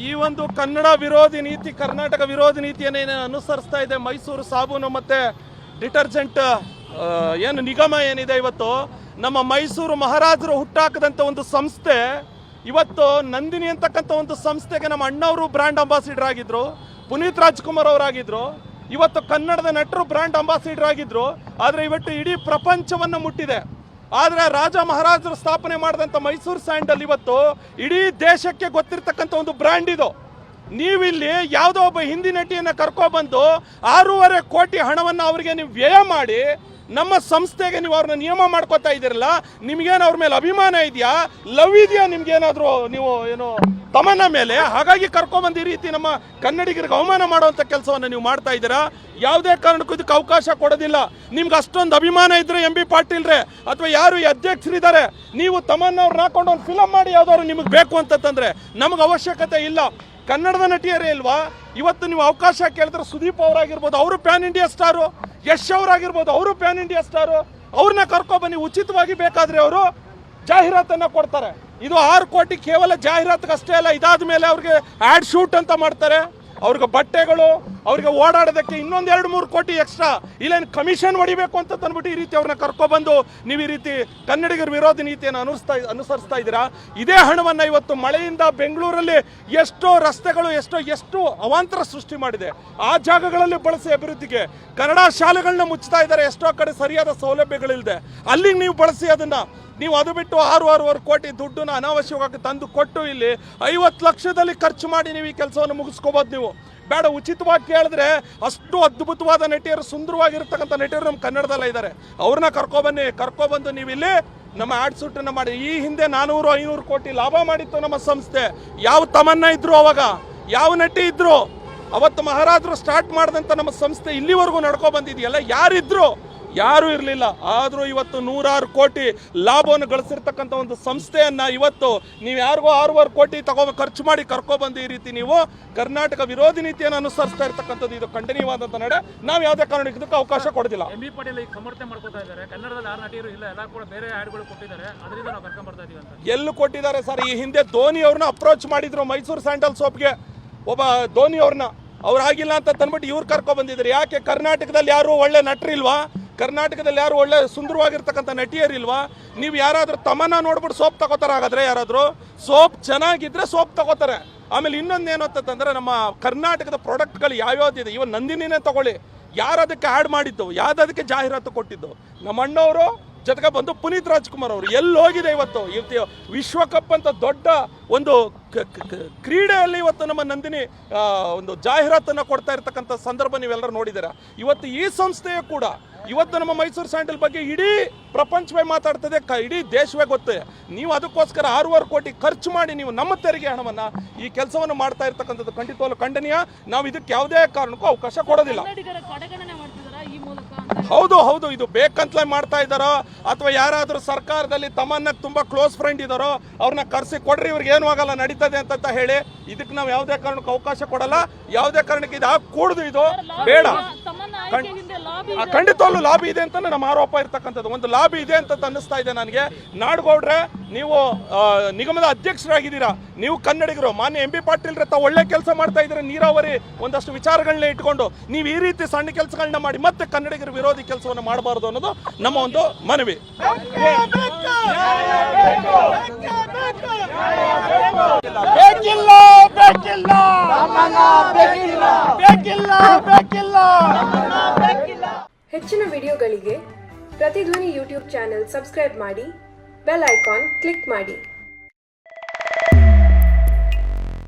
ಈ ಒಂದು ಕನ್ನಡ ವಿರೋಧಿ ನೀತಿ, ಕರ್ನಾಟಕ ವಿರೋಧಿ ನೀತಿಯನ್ನು ಅನುಸರಿಸ್ತಾ ಇದೆ ಮೈಸೂರು ಸಾಬೂನು ಮತ್ತು ಡಿಟರ್ಜೆಂಟ್ ಏನು ನಿಗಮ ಏನಿದೆ. ಇವತ್ತು ನಮ್ಮ ಮೈಸೂರು ಮಹಾರಾಜರು ಹುಟ್ಟಾಕದಂಥ ಒಂದು ಸಂಸ್ಥೆ ಇವತ್ತು ನಂದಿನಿ ಅಂತಕ್ಕಂಥ ಒಂದು ಸಂಸ್ಥೆಗೆ ನಮ್ಮ ಅಣ್ಣವರು ಬ್ರ್ಯಾಂಡ್ ಅಂಬಾಸಿಡರ್ ಆಗಿದ್ರು, ಪುನೀತ್ ರಾಜ್ಕುಮಾರ್ ಅವರಾಗಿದ್ರು, ಇವತ್ತು ಕನ್ನಡದ ನಟರು ಬ್ರ್ಯಾಂಡ್ ಅಂಬಾಸಿಡರ್ ಆಗಿದ್ರು. ಆದರೆ ಇವತ್ತು ಇಡೀ ಪ್ರಪಂಚವನ್ನು ಮುಟ್ಟಿದೆ. ಆದರೆ ರಾಜ ಮಹಾರಾಜರು ಸ್ಥಾಪನೆ ಮಾಡಿದಂಥ ಮೈಸೂರು ಸ್ಯಾಂಡಲ್ ಇವತ್ತು ಇಡೀ ದೇಶಕ್ಕೆ ಗೊತ್ತಿರ್ತಕ್ಕಂಥ ಒಂದು ಬ್ರ್ಯಾಂಡ್ ಇದು. ನೀವಿಲ್ಲಿ ಯಾವುದೋ ಒಬ್ಬ ಹಿಂದಿ ನಟಿಯನ್ನು ಕರ್ಕೊಬಂದು 6.5 ಕೋಟಿ ಹಣವನ್ನು ಅವರಿಗೆ ನೀವು ವ್ಯಯ ಮಾಡಿ ನಮ್ಮ ಸಂಸ್ಥೆಗೆ ನೀವು ಅವ್ರನ್ನ ನಿಯಮ ಮಾಡ್ಕೋತಾ ಇದ್ದೀರಲ್ಲ, ನಿಮ್ಗೇನು ಅವ್ರ ಮೇಲೆ ಅಭಿಮಾನ ಇದೆಯಾ, ಲವ್ ಇದೆಯಾ ನಿಮ್ಗೇನಾದರೂ ನೀವು ಏನು ತಮನ್ನ ಮೇಲೆ? ಹಾಗಾಗಿ ಕರ್ಕೊಂಬಂದು ಈ ರೀತಿ ನಮ್ಮ ಕನ್ನಡಿಗರಿಗೆ ಅವಮಾನ ಮಾಡುವಂಥ ಕೆಲಸವನ್ನು ನೀವು ಮಾಡ್ತಾ ಇದ್ದೀರಾ. ಯಾವುದೇ ಕಾರಣಕ್ಕೂ ಇದಕ್ಕೆ ಅವಕಾಶ ಕೊಡೋದಿಲ್ಲ. ನಿಮ್ಗೆ ಅಷ್ಟೊಂದು ಅಭಿಮಾನ ಇದ್ರೆ MB ಪಾಟೀಲ್ರೆ ಅಥವಾ ಯಾರು ಈ ಅಧ್ಯಕ್ಷರಿದ್ದಾರೆ, ನೀವು ತಮನ್ನವ್ರನ್ನ ಹಾಕೊಂಡು ಒಂದು ಫಿಲಮ್ ಮಾಡಿ ಯಾವ್ದಾದ್ರು ನಿಮಗೆ ಬೇಕು ಅಂತಂದ್ರೆ ನಮಗೆ ಅವಶ್ಯಕತೆ ಇಲ್ಲ. ಕನ್ನಡದ ನಟಿಯರೇ ಇಲ್ವಾ? ಇವತ್ತು ನೀವು ಅವಕಾಶ ಕೇಳಿದ್ರೆ ಸುದೀಪ್ ಅವರಾಗಿರ್ಬೋದು, ಅವರು ಪ್ಯಾನ್ ಇಂಡಿಯಾ ಸ್ಟಾರು, ಯಶ್ ಅವರಾಗಿರ್ಬೋದು, ಅವರು ಪ್ಯಾನ್ ಇಂಡಿಯಾ ಸ್ಟಾರು, ಅವ್ರನ್ನ ಕರ್ಕೊಬನ್ನಿ. ಉಚಿತವಾಗಿ ಬೇಕಾದ್ರೆ ಅವರು ಜಾಹೀರಾತನ್ನು ಕೊಡ್ತಾರೆ. ಇದು 6 ಕೋಟಿ ಕೇವಲ ಜಾಹೀರಾತಿಗಷ್ಟೇ ಅಲ್ಲ, ಇದಾದ ಮೇಲೆ ಅವ್ರಿಗೆ ಆ್ಯಡ್ ಶೂಟ್ ಅಂತ ಮಾಡ್ತಾರೆ, ಅವ್ರಿಗೆ ಬಟ್ಟೆಗಳು, ಅವ್ರಿಗೆ ಓಡಾಡೋದಕ್ಕೆ ಇನ್ನೊಂದು 2-3 ಕೋಟಿ ಎಕ್ಸ್ಟ್ರಾ. ಇಲ್ಲೇನು ಕಮಿಷನ್ ಹೊಡಿಬೇಕು ಅಂತ ತಂದ್ಬಿಟ್ಟು ಈ ರೀತಿ ಅವ್ರನ್ನ ಕರ್ಕೊಬಂದು ನೀವು ಈ ರೀತಿ ಕನ್ನಡಿಗರ ವಿರೋಧಿ ನೀತಿಯನ್ನು ಅನುಸರಿಸ್ತಾ ಇದ್ದೀರಾ. ಇದೇ ಹಣವನ್ನು ಇವತ್ತು ಮಳೆಯಿಂದ ಬೆಂಗಳೂರಲ್ಲಿ ಎಷ್ಟೋ ರಸ್ತೆಗಳು ಎಷ್ಟು ಅವಾಂತರ ಸೃಷ್ಟಿ ಮಾಡಿದೆ, ಆ ಜಾಗಗಳಲ್ಲಿ ಬಳಸಿ ಅಭಿವೃದ್ಧಿಗೆ. ಕನ್ನಡ ಶಾಲೆಗಳನ್ನ ಮುಚ್ತಾ ಇದ್ದಾರೆ, ಎಷ್ಟೋ ಕಡೆ ಸರಿಯಾದ ಸೌಲಭ್ಯಗಳಿಲ್ಲದೆ, ಅಲ್ಲಿಗೆ ನೀವು ಬಳಸಿ ಅದನ್ನು. ನೀವು ಅದು ಬಿಟ್ಟು 6.5 ಕೋಟಿ ದುಡ್ಡನ್ನು ಅನಾವಶ್ಯಕವಾಗಿ ತಂದು ಕೊಟ್ಟು ಇಲ್ಲಿ 50 ಲಕ್ಷದಲ್ಲಿ ಖರ್ಚು ಮಾಡಿ ನೀವು ಈ ಕೆಲಸವನ್ನು ಮುಗಿಸ್ಕೋಬೋದು. ನೀವು ಬೇಡ, ಉಚಿತವಾಗಿ ಕೇಳಿದ್ರೆ ಅಷ್ಟು ಅದ್ಭುತವಾದ ನಟಿಯರು, ಸುಂದರವಾಗಿರ್ತಕ್ಕಂಥ ನಟಿಯರು ನಮ್ಮ ಕನ್ನಡದಲ್ಲೇ ಇದ್ದಾರೆ. ಅವ್ರನ್ನ ಕರ್ಕೊಬಂದು ನೀವು ಇಲ್ಲಿ ನಮ್ಮ ಆ್ಯಡ್ ಶೂಟನ್ನು ಮಾಡಿ. ಈ ಹಿಂದೆ 400-500 ಕೋಟಿ ಲಾಭ ಮಾಡಿತ್ತು ನಮ್ಮ ಸಂಸ್ಥೆ. ಯಾವ ತಮನ್ನ ಇದ್ರು ಅವಾಗ, ಯಾವ ನಟಿ ಇದ್ರು ಅವತ್ತು ಮಹಾರಾಜರು ಸ್ಟಾರ್ಟ್ ಮಾಡಿದಂಥ ನಮ್ಮ ಸಂಸ್ಥೆ ಇಲ್ಲಿವರೆಗೂ ನಡ್ಕೊಬಂದಿದೆಯಲ್ಲ, ಯಾರಿದ್ರು? ಯಾರೂ ಇರಲಿಲ್ಲ. ಆದರೂ ಇವತ್ತು 100 ಕೋಟಿ ಲಾಭವನ್ನು ಗಳಿಸಿರ್ತಕ್ಕಂಥ ಒಂದು ಸಂಸ್ಥೆಯನ್ನು ಇವತ್ತು ನೀವು ಯಾರಿಗೋ 6.5 ಕೋಟಿ ಖರ್ಚು ಮಾಡಿ ಕರ್ಕೊಬಂದು ಈ ರೀತಿ ನೀವು ಕರ್ನಾಟಕ ವಿರೋಧಿ ನೀತಿಯನ್ನು ಅನುಸರಿಸ್ತಾ ಇರ್ತಕ್ಕಂಥದ್ದು ಇದು ಖಂಡನೀಯವಾದಂಥ ನಡೆ. ನಾವು ಯಾವುದೇ ಕಾರಣಕ್ಕೆ ಇದಕ್ಕೆ ಅವಕಾಶ ಕೊಡೋದಿಲ್ಲ. MB ಪಾಟೀಲ್ ಈಗ ಸಮರ್ಥನೆ ಮಾಡ್ಕೊತಾ ಇದ್ದಾರೆ, ಕನ್ನಡದಲ್ಲಿ ಯಾರು ನಟಿಯರು ಇಲ್ಲ, ಎಲ್ಲ ಕೂಡ ಬೇರೆ ಆ್ಯಡ್ಗಳು ಕೊಟ್ಟಿದ್ದಾರೆ, ಅದರಿಂದ ನಾವು ಕರ್ಕೊಂಡು ಬರ್ತಾ ಇದೀವಿ ಅಂತ. ಎಲ್ಲೂ ಕೊಟ್ಟಿದ್ದಾರೆ ಸರ್? ಈ ಹಿಂದೆ ಧೋನಿ ಅವ್ರನ್ನ ಅಪ್ರೋಚ್ ಮಾಡಿದ್ರು ಮೈಸೂರು ಸ್ಯಾಂಡಲ್ ಸೋಪ್ಗೆ, ಒಬ್ಬ ಧೋನಿ ಅವ್ರನ್ನ. ಅವ್ರಾಗಿಲ್ಲ ಅಂತ ತಂದ್ಬಿಟ್ಟು ಇವ್ರು ಕರ್ಕೊಬಂದಿದ್ದಾರೆ. ಯಾಕೆ ಕರ್ನಾಟಕದಲ್ಲಿ ಯಾರು ಒಳ್ಳೆ ನಟರಿಲ್ವಾ? ಕರ್ನಾಟಕದಲ್ಲಿ ಯಾರು ಒಳ್ಳೆ ಸುಂದರವಾಗಿರ್ತಕ್ಕಂಥ ನಟಿಯರಿಲ್ವಾ? ನೀವು ಯಾರಾದರೂ ತಮನ್ನ ನೋಡ್ಬಿಟ್ಟು ಸೋಪ್ ತಗೋತಾರೆ? ಹಾಗಾದ್ರೆ ಯಾರಾದರೂ ಸೋಪ್ ಚೆನ್ನಾಗಿದ್ರೆ ಸೋಪ್ ತಗೋತಾರೆ. ಆಮೇಲೆ ಇನ್ನೊಂದು ಏನು ಅಂತಂದ್ರೆ, ನಮ್ಮ ಕರ್ನಾಟಕದ ಪ್ರಾಡಕ್ಟ್ಗಳು ಯಾವ್ಯಾವ್ದಿದೆ, ಇವನ್ ನಂದಿನಿನೇ ತಗೊಳ್ಳಿ, ಯಾರು ಅದಕ್ಕೆ ಆ್ಯಡ್ ಮಾಡಿದ್ದು, ಯಾವ್ದಕ್ಕೆ ಜಾಹೀರಾತು ಕೊಟ್ಟಿದ್ದು? ನಮ್ಮ ಅಣ್ಣವರು ಜೊತೆಗೆ ಬಂದು ಪುನೀತ್ ರಾಜ್ಕುಮಾರ್ ಅವರು. ಎಲ್ಲಿ ಹೋಗಿದೆ ಇವತ್ತು ವಿಶ್ವಕಪ್ ಅಂತ ದೊಡ್ಡ ಒಂದು ಕ್ರೀಡೆಯಲ್ಲಿ ಇವತ್ತು ನಮ್ಮ ನಂದಿನಿ ಒಂದು ಜಾಹೀರಾತನ್ನು ಕೊಡ್ತಾ ಇರ್ತಕ್ಕಂಥ ಸಂದರ್ಭ ನೀವೆಲ್ಲರೂ ನೋಡಿದ್ದೀರಾ. ಇವತ್ತು ಈ ಸಂಸ್ಥೆಯು ಕೂಡ ಇವತ್ತು ನಮ್ಮ ಮೈಸೂರು ಸ್ಯಾಂಡಲ್ ಬಗ್ಗೆ ಇಡೀ ಪ್ರಪಂಚವೇ ಮಾತಾಡ್ತದೆ, ಇಡೀ ದೇಶವೇ ಗೊತ್ತಿದೆ. ನೀವು ಅದಕ್ಕೋಸ್ಕರ 6.5 ಕೋಟಿ ಖರ್ಚು ಮಾಡಿ ನೀವು ನಮ್ಮ ತೆರಿಗೆ ಹಣವನ್ನು ಈ ಕೆಲಸವನ್ನು ಮಾಡ್ತಾ ಇರ್ತಕ್ಕಂಥದ್ದು ಖಂಡಿತವಾಗ್ಲೂ ಖಂಡನೀಯ. ನಾವು ಇದಕ್ಕೆ ಯಾವುದೇ ಕಾರಣಕ್ಕೂ ಅವಕಾಶ ಕೊಡೋದಿಲ್ಲ. ಹೌದು, ಇದು ಬೇಕಂತಲೇ ಮಾಡ್ತಾ ಇದ್ದಾರೋ ಅಥವಾ ಯಾರಾದರೂ ಸರ್ಕಾರದಲ್ಲಿ ತಮ್ಮನ್ನ ತುಂಬಾ ಕ್ಲೋಸ್ ಫ್ರೆಂಡ್ ಇದ್ದಾರೋ ಅವ್ರನ್ನ ಕರೆಸಿ ಕೊಡ್ರಿ, ಇವ್ರಿಗೆ ಏನು ಆಗಲ್ಲ, ನಡೀತದೆ ಅಂತ ಹೇಳಿ ಇದಕ್ಕೆ ನಾವು ಯಾವುದೇ ಕಾರಣಕ್ಕೂ ಅವಕಾಶ ಕೊಡಲ್ಲ. ಯಾವುದೇ ಕಾರಣಕ್ಕೆ ಇದು ಕೂಡುದು, ಇದು ಬೇಡ. ಖಂಡಿತವಾಗ್ಲೂ ಲಾಬಿ ಇದೆ ಅಂತ ನಮ್ಮ ಆರೋಪ ಇರ್ತಕ್ಕಂಥದ್ದು. ಒಂದು ಲಾಬಿ ಇದೆ ಅಂತ ಅನ್ನಿಸ್ತಾ ಇದೆ ನನಗೆ. ನಾಡಗೌಡ್ರೆ, ನೀವು ನಿಗಮದ ಅಧ್ಯಕ್ಷರಾಗಿದ್ದೀರಾ, ನೀವು ಕನ್ನಡಿಗರು. ಮಾನ್ಯ MB ಪಾಟೀಲ್ ತಾವು ಒಳ್ಳೆ ಕೆಲಸ ಮಾಡ್ತಾ ಇದ್ರೆ, ನೀರಾವರಿ ಒಂದಷ್ಟು ವಿಚಾರಗಳನ್ನ ಇಟ್ಕೊಂಡು ನೀವು ಈ ರೀತಿ ಸಣ್ಣ ಕೆಲಸಗಳನ್ನ ಮಾಡಿ ಮತ್ತೆ ಕನ್ನಡಿಗರ ವಿರೋಧಿ ಕೆಲಸವನ್ನು ಮಾಡಬಾರದು ಅನ್ನೋದು ನಮ್ಮ ಒಂದು ಮನವಿ. ಹೆಚ್ಚಿನ ವಿಡಿಯೋಗಳಿಗೆ ಪ್ರತಿಧ್ವನಿ ಯೂಟ್ಯೂಬ್ ಚಾನೆಲ್ ಸಬ್ಸ್ಕ್ರೈಬ್ ಮಾಡಿ, ಬೆಲ್ ಐಕಾನ್ ಕ್ಲಿಕ್ ಮಾಡಿ.